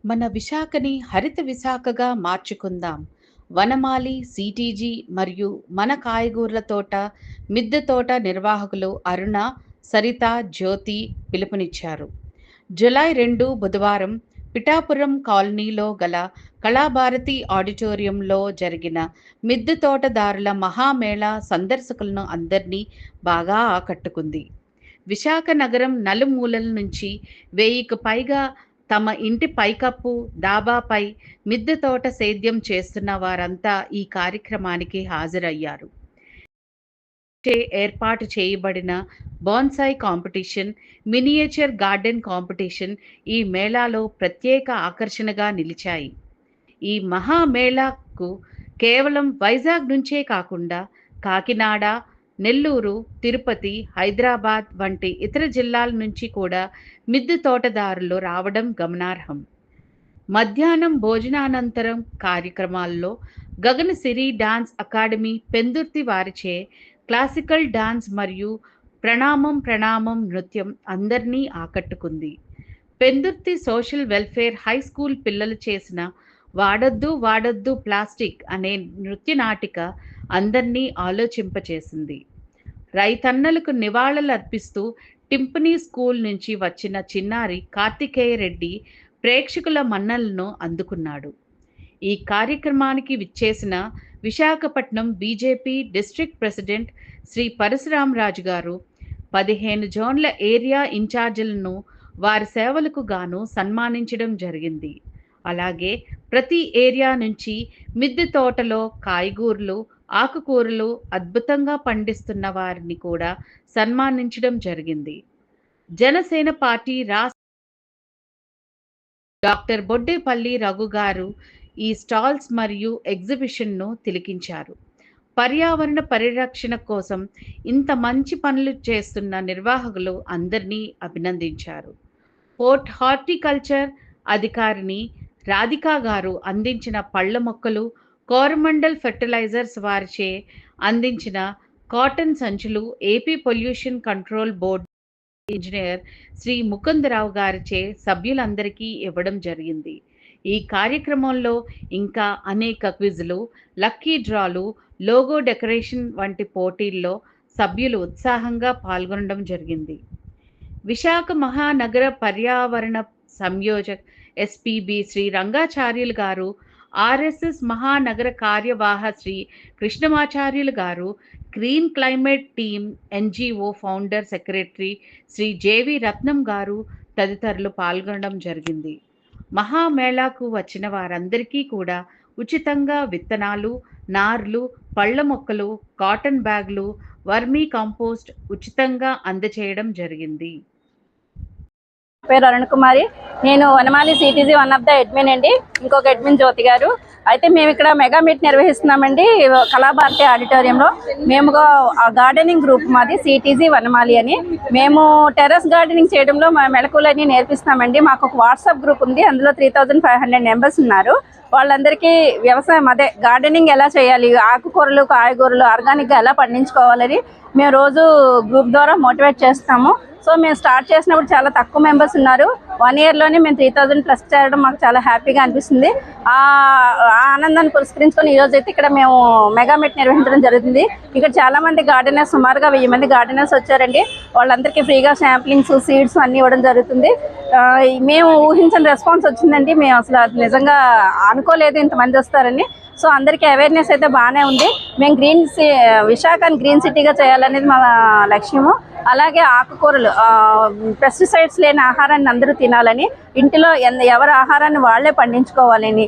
మన విశాఖని హరిత విశాఖగా మార్చుకుందాం. వనమాలి, సిటీజీ మరియు మన కాయగూరల తోట, మిద్దె తోట నిర్వాహకులు అరుణ, సరిత, జ్యోతి పిలుపునిచ్చారు. జూలై 2 బుధవారం పిఠాపురం కాలనీలో గల కళాభారతి ఆడిటోరియంలో జరిగిన మిద్దె తోటదారుల మహామేళా సందర్శకులను అందరినీ బాగా ఆకట్టుకుంది. విశాఖ నగరం నలుమూలల నుంచి 1000కు పైగా తమ ఇంటి పైకప్పు, డాబాపై మిద్దె తోట సేద్యం చేస్తున్న వారంతా ఈ కార్యక్రమానికి హాజరయ్యారు. ఏర్పాటు చేయబడిన bonsai competition, miniature garden competition ఈ మేళాలో ప్రత్యేక ఆకర్షణగా నిలిచాయి. ఈ మహామేళాకు కేవలం వైజాగ్ నుంచే కాకుండా కాకినాడ, నెల్లూరు, తిరుపతి, హైదరాబాద్ వంటి ఇతర జిల్లాల నుంచి కూడా మిద్దె తోటదారులు రావడం గమనార్హం. మధ్యాహ్నం భోజనానంతరం కార్యక్రమాల్లో గగనసిరి డాన్స్ అకాడమీ పెందుర్తి వారిచే క్లాసికల్ డాన్స్ మరియు ప్రణామం ప్రణామం నృత్యం అందరినీ ఆకట్టుకుంది. Pendurthi social welfare high school పిల్లలు చేసిన వాడొద్దు వాడొద్దు ప్లాస్టిక్ అనే నృత్య నాటిక అందరినీ ఆలోచింపచేసింది. రైతన్నలకు నివాళులర్పిస్తూ టింపనీ స్కూల్ నుంచి వచ్చిన చిన్నారి కార్తికేయ రెడ్డి ప్రేక్షకుల మన్ననలను అందుకున్నాడు. ఈ కార్యక్రమానికి విచ్చేసిన Visakhapatnam BJP district president Shri Parasuramaraju గారు 15 జోన్ల ఏరియా ఇన్ఛార్జీలను వారి సేవలకు గాను సన్మానించడం జరిగింది. అలాగే ప్రతి ఏరియా నుంచి మిద్దె తోటలో కాయగూరలు, ఆకుకూరలు అద్భుతంగా పండిస్తున్న వారిని కూడా సన్మానించడం జరిగింది. జనసేన పార్టీ రాష్ట్ర డాక్టర్ బొడ్డేపల్లి రఘు గారు ఈ స్టాల్స్ మరియు ఎగ్జిబిషన్ను తిలకించారు. పర్యావరణ పరిరక్షణ కోసం ఇంత మంచి పనులు చేస్తున్న నిర్వాహకులు అందరినీ అభినందించారు. పోర్ట్ హార్టికల్చర్ అధికారిని రాధికా గారు అందించిన పళ్ళ మొక్కలు, కోరమండల్ ఫెర్టిలైజర్స్ వారిచే అందించిన కాటన్ సంచులు AP pollution control board engineer Shri Mukundarao గారిచే సభ్యులందరికీ ఇవ్వడం జరిగింది. ఈ కార్యక్రమంలో ఇంకా అనేక క్విజ్లు, లక్కీ డ్రాలు, లోగో డెకరేషన్ వంటి పోటీల్లో సభ్యులు ఉత్సాహంగా పాల్గొనడం జరిగింది. విశాఖ మహానగర పర్యావరణ సంయోజక్ ఎస్పీబీ శ్రీ రంగాచార్యులు గారు, ఆర్ఎస్ఎస్ మహానగర కార్యవాహ Shri Krishnamacharyulu garu, green climate team NGO founder secretary Shri JV Ratnam garu తదితరులు పాల్గొనడం జరిగింది. మహామేళాకు వచ్చిన వారందరికీ కూడా ఉచితంగా విత్తనాలు, నార్లు, పళ్ళ మొక్కలు, కాటన్ బ్యాగులు, వర్మీ కంపోస్ట్ ఉచితంగా అందజేయడం జరిగింది. పేరు అరుణ్ కుమారి. నేను Vanamali CTG one of the admin అండి. ఇంకొక అడ్మిన్ జ్యోతి గారు. అయితే మేము ఇక్కడ మెగా మీట్ నిర్వహిస్తున్నామండి కళాభారతి ఆడిటోరియంలో. మేము గార్డెనింగ్ గ్రూప్ మాది సిటీజీ వనమాలి అని. మేము టెర్రస్ గార్డెనింగ్ చేయడంలో మా మెళకువలన్నీ నేర్పిస్తామండి. మాకు ఒక వాట్సాప్ గ్రూప్ ఉంది. అందులో 3500 మెంబర్స్ ఉన్నారు. వాళ్ళందరికీ వ్యవసాయం అదే గార్డెనింగ్ ఎలా చేయాలి, ఆకుకూరలు, కాయగూరలు ఆర్గానిక్గా ఎలా పండించుకోవాలని మేము రోజు గ్రూప్ ద్వారా మోటివేట్ చేస్తాము. సో మేము స్టార్ట్ చేసినప్పుడు చాలా తక్కువ మెంబర్స్ ఉన్నారు. 1 ఇయర్లోనే మేము 3000+ చేయడం మాకు చాలా హ్యాపీగా అనిపిస్తుంది. ఆ ఆనందాన్ని పురస్కరించుకొని ఈరోజు అయితే ఇక్కడ మేము మెగా మీట్ నిర్వహించడం జరుగుతుంది. ఇక్కడ చాలామంది గార్డెనర్స్, సుమారుగా 1000 మంది గార్డెనర్స్ వచ్చారండి. వాళ్ళందరికీ ఫ్రీగా శాంప్లింగ్స్, సీడ్స్ అన్నీ ఇవ్వడం జరుగుతుంది. మేము ఊహించిన రెస్పాన్స్ వచ్చిందండి. మేము అసలు నిజంగా అనుకోలేదు ఇంతమంది వస్తారని. సో అందరికీ అవేర్నెస్ అయితే బాగానే ఉంది. మేము విశాఖని గ్రీన్ సిటీగా చేయాలనేది మా లక్ష్యము. అలాగే ఆకుకూరలు, పెస్టిసైడ్స్ లేని ఆహారాన్ని అందరూ తినాలని, ఇంటిలో ఎవరి ఆహారాన్ని వాళ్లే పండించుకోవాలని,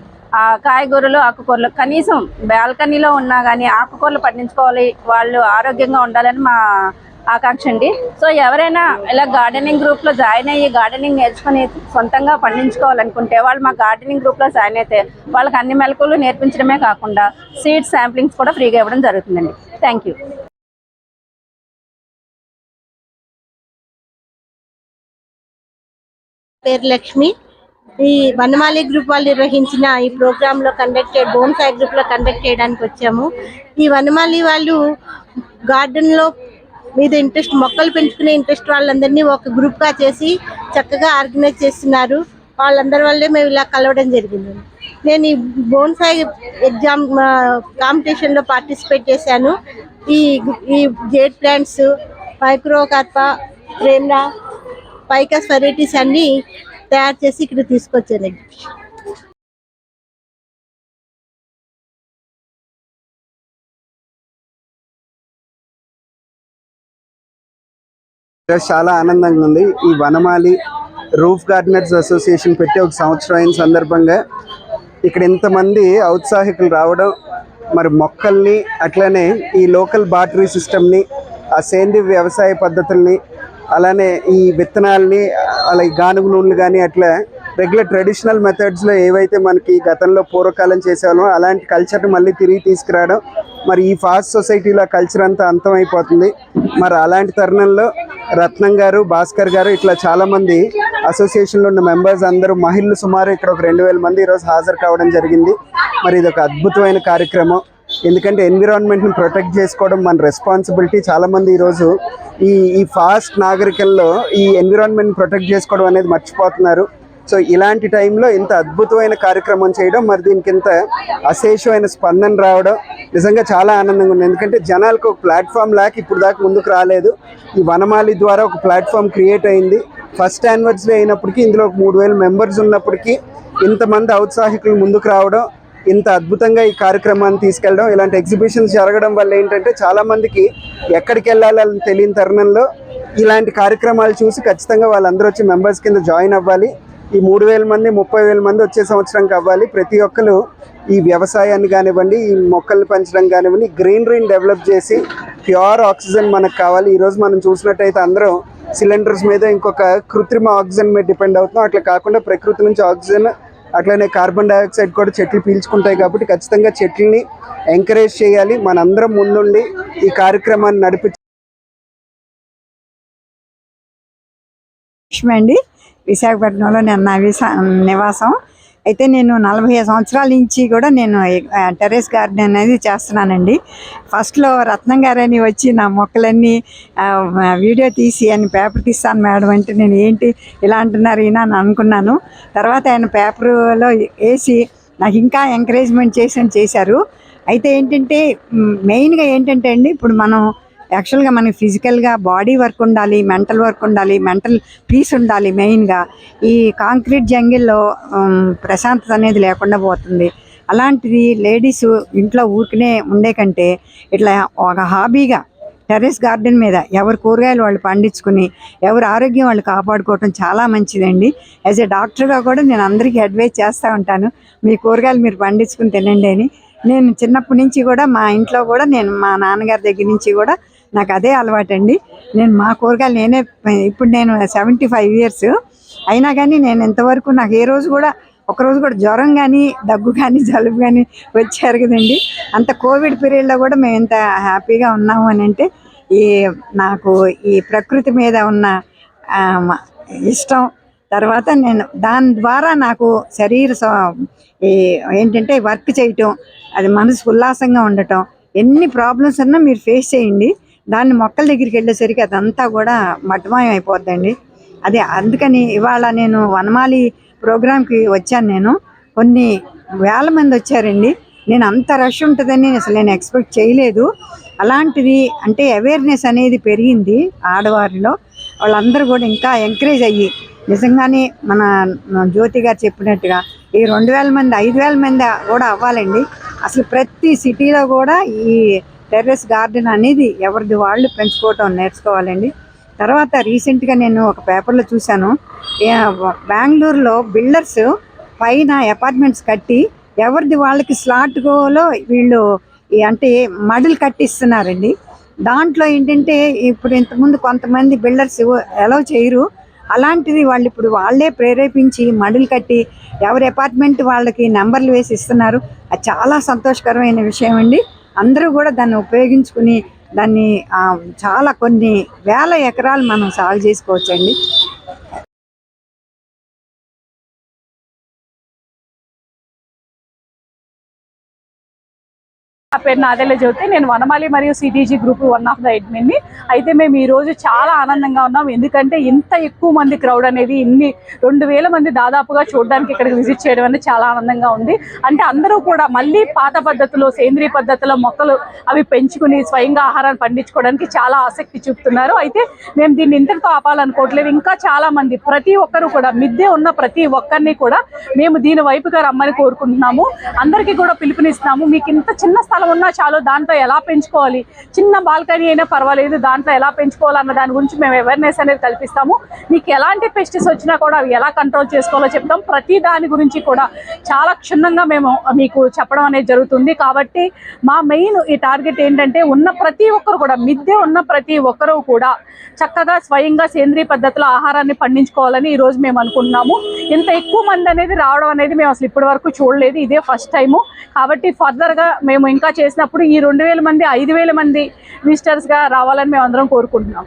కాయగూరలు, ఆకుకూరలు కనీసం బాల్కనీలో ఉన్నా కానీ ఆకుకూరలు పండించుకోవాలి, వాళ్ళు ఆరోగ్యంగా ఉండాలని మా ఆకాంక్ష అండి. సో ఎవరైనా ఇలా గార్డెనింగ్ గ్రూప్లో జాయిన్ అయ్యి గార్డెనింగ్ నేర్చుకుని సొంతంగా పండించుకోవాలనుకుంటే వాళ్ళు మా గార్డెనింగ్ గ్రూప్లో జాయిన్ అయితే వాళ్ళకి అన్ని మెలకువలు నేర్పించడమే కాకుండా సీడ్ శాంప్లింగ్స్ కూడా ఫ్రీగా ఇవ్వడం జరుగుతుందండి. Thank you. పేరు లక్ష్మి. ఈ వనమాలి గ్రూప్ వాళ్ళు నిర్వహించిన ఈ ప్రోగ్రాంలో బోన్సాయ్ గ్రూప్లో కండక్ట్ చేయడానికి వచ్చాము. ఈ వనమాలి వాళ్ళు గార్డెన్లో మీద ఇంట్రెస్ట్, మొక్కలు పెంచుకునే ఇంట్రెస్ట్ వాళ్ళందరినీ ఒక గ్రూప్గా చేసి చక్కగా ఆర్గనైజ్ చేస్తున్నారు. వాళ్ళందరి వల్లే మేము ఇలా కలవడం జరిగింది. నేను ఈ బోన్సాయి ఎగ్జామ్ కాంపిటీషన్లో పార్టిసిపేట్ చేశాను. ఈ ఈ జేడ్ ప్లాంట్స్, మైక్రోకార్పా, ప్రేమ్రా, పైకస్ వెరైటీస్ అన్నీ తయారు చేసి ఇక్కడ తీసుకొచ్చాను ఎగ్జిబిషన్. చాలా ఆనందంగా ఉంది. ఈ వనమాలి రూఫ్ గార్డెనర్స్ అసోసియేషన్ పెట్టి 1 సంవత్సరం అయిన సందర్భంగా ఇక్కడ ఇంతమంది ఔత్సాహికులు రావడం, మరి మొక్కల్ని అట్లనే ఈ లోకల్ బాటరీ సిస్టమ్ని, ఆ సేంద్రీయ వ్యవసాయ పద్ధతుల్ని, అలానే ఈ విత్తనాలని, అలాగే గానుగు నూనెలు కానీ అట్లా రెగ్యులర్ ట్రెడిషనల్ మెథడ్స్లో ఏవైతే మనకి గతంలో పూర్వకాలం చేసేవాళ్ళమో అలాంటి కల్చర్ని మళ్ళీ తిరిగి తీసుకురావడం. మరి ఈ ఫాస్ట్ సొసైటీలో కల్చర్ అంతా అంతమైపోతుంది. మరి అలాంటి తరుణంలో రత్నం గారు, భాస్కర్ గారు, ఇట్లా చాలామంది అసోసియేషన్లో ఉన్న మెంబర్స్ అందరూ, మహిళలు సుమారు ఇక్కడ ఒక 2000 మంది ఈరోజు హాజరు కావడం జరిగింది. మరి ఇది ఒక అద్భుతమైన కార్యక్రమం. ఎందుకంటే ఎన్విరాన్మెంట్ని ప్రొటెక్ట్ చేసుకోవడం మన రెస్పాన్సిబిలిటీ. చాలామంది ఈరోజు ఈ ఫాస్ట్ నాగరికంలో ఈ ఎన్విరాన్మెంట్ని ప్రొటెక్ట్ చేసుకోవడం అనేది మర్చిపోతున్నారు. సో ఇలాంటి టైంలో ఇంత అద్భుతమైన కార్యక్రమం చేయడం, మరి దీనికి ఇంత అశేషమైన స్పందన రావడం నిజంగా చాలా ఆనందంగా ఉంది. ఎందుకంటే జనాలకు ఒక ప్లాట్ఫామ్ లాగా ఇప్పుడు దాకా ముందుకు రాలేదు. ఈ వనమాలి ద్వారా ఒక ప్లాట్ఫామ్ క్రియేట్ అయింది. ఫస్ట్ యానివర్సరీ అయినప్పటికీ ఇందులో ఒక 3000 మెంబర్స్ ఉన్నప్పటికీ ఇంతమంది ఔత్సాహికులు ముందుకు రావడం, ఇంత అద్భుతంగా ఈ కార్యక్రమాన్ని తీసుకెళ్ళడం, ఇలాంటి ఎగ్జిబిషన్స్ జరగడం వల్ల ఏంటంటే చాలామందికి ఎక్కడికి వెళ్ళాలని తెలియని తరుణంలో ఇలాంటి కార్యక్రమాలు చూసి ఖచ్చితంగా వాళ్ళందరూ వచ్చి మెంబర్స్ కింద జాయిన్ అవ్వాలి. ఈ 3000 మంది 30,000 మంది వచ్చే సంవత్సరం కావాలి. ప్రతి ఒక్కరు ఈ వ్యవసాయాన్ని కానివ్వండి, ఈ మొక్కల్ని పెంచడం కానివ్వండి, గ్రీనరీని డెవలప్ చేసి ప్యూర్ ఆక్సిజన్ మనకు కావాలి. ఈరోజు మనం చూసినట్టయితే అందరం సిలిండర్స్ మీద, ఇంకొక కృత్రిమ ఆక్సిజన్ మీద డిపెండ్ అవుతున్నాం. అట్లా కాకుండా ప్రకృతి నుంచి ఆక్సిజన్, అట్లనే కార్బన్ డైఆక్సైడ్ కూడా చెట్లు పీల్చుకుంటాయి. కాబట్టి ఖచ్చితంగా చెట్లని ఎంకరేజ్ చేయాలి. మనందరం ముందుండి ఈ కార్యక్రమాన్ని అండి. విశాఖపట్నంలో నేను నివాసం. అయితే నేను 45 సంవత్సరాల నుంచి కూడా నేను టెర్రస్ గార్డెన్ అనేది చేస్తున్నానండి. ఫస్ట్లో రత్నం గారని వచ్చి నా మొక్కలన్నీ వీడియో తీసి ఆయన పేపర్ తీస్తాను మేడం అంటే, నేను ఏంటి ఇలా అంటున్నారు ఈయన అని అనుకున్నాను. తర్వాత ఆయన పేపర్లో వేసి నాకు ఇంకా ఎంకరేజ్మెంట్ చేశారు. అయితే ఏంటంటే మెయిన్గా ఏంటంటే అండి, ఇప్పుడు మనం యాక్చువల్గా మనకి ఫిజికల్గా బాడీ వర్క్ ఉండాలి, మెంటల్ వర్క్ ఉండాలి, మెంటల్ పీస్ ఉండాలి. మెయిన్గా ఈ కాంక్రీట్ జంగిల్లో ప్రశాంతత అనేది లేకుండా పోతుంది. అలాంటిది లేడీస్ ఇంట్లో ఊరికనే ఉండే కంటే ఇట్లా ఒక హాబీగా టెర్రస్ గార్డెన్ మీద ఎవరి కూరగాయలు వాళ్ళు పండించుకుని ఎవరి ఆరోగ్యం వాళ్ళు కాపాడుకోవటం చాలా మంచిదండి. యాజ్ ఏ డాక్టర్గా కూడా నేను అందరికీ అడ్వైజ్ చేస్తూ ఉంటాను, మీ కూరగాయలు మీరు పండించుకుని తినండి అని. నేను చిన్నప్పటి నుంచి కూడా మా ఇంట్లో కూడా నేను మా నాన్నగారి దగ్గర నుంచి కూడా నాకు అదే అలవాటండి. నేను మా కూరగాయలు ఇప్పుడు నేను 75 ఇయర్స్ అయినా కానీ నేను ఇంతవరకు నాకు ఏ రోజు కూడా ఒకరోజు కూడా జ్వరం కానీ, దగ్గు కానీ, జలుబు కానీ వచ్చారు కదండి. అంత కోవిడ్ పీరియడ్లో కూడా మేము ఎంత హ్యాపీగా ఉన్నాము అని అంటే నాకు ఈ ప్రకృతి మీద ఉన్న ఇష్టం. తర్వాత నేను దాని ద్వారా నాకు ఏంటంటే వర్క్ చేయటం, అది మనసు ఉల్లాసంగా ఉండటం. ఎన్ని ప్రాబ్లమ్స్ ఉన్నా మీరు ఫేస్ చేయండి, దాన్ని మొక్కల దగ్గరికి వెళ్ళేసరికి అదంతా కూడా మటమాయం అయిపోద్దండి. అదే అందుకని ఇవాళ నేను వనమాలి ప్రోగ్రామ్కి వచ్చాను. నేను కొన్ని వేల మంది వచ్చారండి. నేను అంత రష్ ఉంటుందని అసలు నేను ఎక్స్పెక్ట్ చేయలేదు. అలాంటిది అంటే అవేర్నెస్ అనేది పెరిగింది ఆడవారిలో. వాళ్ళందరూ కూడా ఇంకా ఎంకరేజ్ అయ్యి నిజంగానే మన జ్యోతి గారు చెప్పినట్టుగా ఈ 2000 మంది 5000 మంది కూడా అవ్వాలండి. అసలు ప్రతి సిటీలో కూడా ఈ టెర్రస్ గార్డెన్ అనేది ఎవరిది వాళ్ళు పెంచుకోవటం నేర్చుకోవాలండి. తర్వాత రీసెంట్గా నేను ఒక పేపర్లో చూశాను, బెంగళూరులో బిల్డర్స్ పైన అపార్ట్మెంట్స్ కట్టి ఎవరిది వాళ్ళకి స్లాట్లో వీళ్ళు అంటే మడులు కట్టిస్తున్నారండి. దాంట్లో ఏంటంటే ఇప్పుడు ఇంతకుముందు కొంతమంది బిల్డర్స్ అలౌ చేయరు. అలాంటిది వాళ్ళు ఇప్పుడు వాళ్ళే ప్రేరేపించి మడులు కట్టి ఎవరి అపార్ట్మెంట్ వాళ్ళకి నెంబర్లు వేసి ఇస్తున్నారు. అది చాలా సంతోషకరమైన విషయం అండి. అందరూ కూడా దాన్ని ఉపయోగించుకుని దాన్ని చాలా కొన్ని వేల ఎకరాలు మనం సాగు చేసుకోవచ్చండి. నా పేరు నాదెల్ల జ్యోతి. నేను వనమాలి మరియు CTG group one of the అడ్మిన్ని. అయితే మేము ఈరోజు చాలా ఆనందంగా ఉన్నాం, ఎందుకంటే ఇంత ఎక్కువ మంది క్రౌడ్ అనేది 2,000 మంది దాదాపుగా చూడడానికి ఇక్కడికి విజిట్ చేయడం అనేది చాలా ఆనందంగా ఉంది. అంటే అందరూ కూడా మళ్ళీ పాత పద్ధతిలో సేంద్రియ పద్ధతిలో మొక్కలు అవి పెంచుకుని స్వయంగా ఆహారాన్ని పండించుకోవడానికి చాలా ఆసక్తి చూపుతున్నారు. అయితే మేము దీన్ని ఇంతటితో ఆపాలనుకోవట్లేదు. ఇంకా చాలా మంది ప్రతి ఒక్కరు కూడా మిద్దె ఉన్న ప్రతి ఒక్కరిని కూడా మేము దీని వైపుగా రమ్మని కోరుకుంటున్నాము. అందరికీ కూడా పిలుపునిస్తున్నాము. మీకు ఇంత చిన్న స్థలం ఉన్నా చాలు, దాంట్లో ఎలా పెంచుకోవాలి, చిన్న బాల్కనీ అయినా పర్వాలేదు, దాంట్లో ఎలా పెంచుకోవాలన్న దాని గురించి మేము అవేర్నెస్ అనేది కల్పిస్తాము. మీకు ఎలాంటి పెస్టిస్ వచ్చినా కూడా అవి ఎలా కంట్రోల్ చేసుకోవాలో చెప్తాం. ప్రతి దాని గురించి కూడా చాలా క్షుణ్ణంగా మేము మీకు చెప్పడం అనేది జరుగుతుంది. కాబట్టి మా మెయిన్ ఈ టార్గెట్ ఏంటంటే ఉన్న ప్రతి ఒక్కరు కూడా మిద్దె ఉన్న ప్రతి ఒక్కరూ కూడా చక్కగా స్వయంగా సేంద్రియ పద్ధతిలో ఆహారాన్ని పండించుకోవాలని ఈరోజు మేము అనుకుంటున్నాము. ఇంత ఎక్కువ మంది అనేది రావడం అనేది మేము అసలు ఇప్పటి వరకు చూడలేదు, ఇదే ఫస్ట్ టైము. కాబట్టి ఫర్దర్గా మేము ఇంకా చేసినప్పుడు ఈ 2,000 మంది 5,000 మంది విజిటర్స్గా రావాలని మేము అందరం కోరుకుంటున్నాం.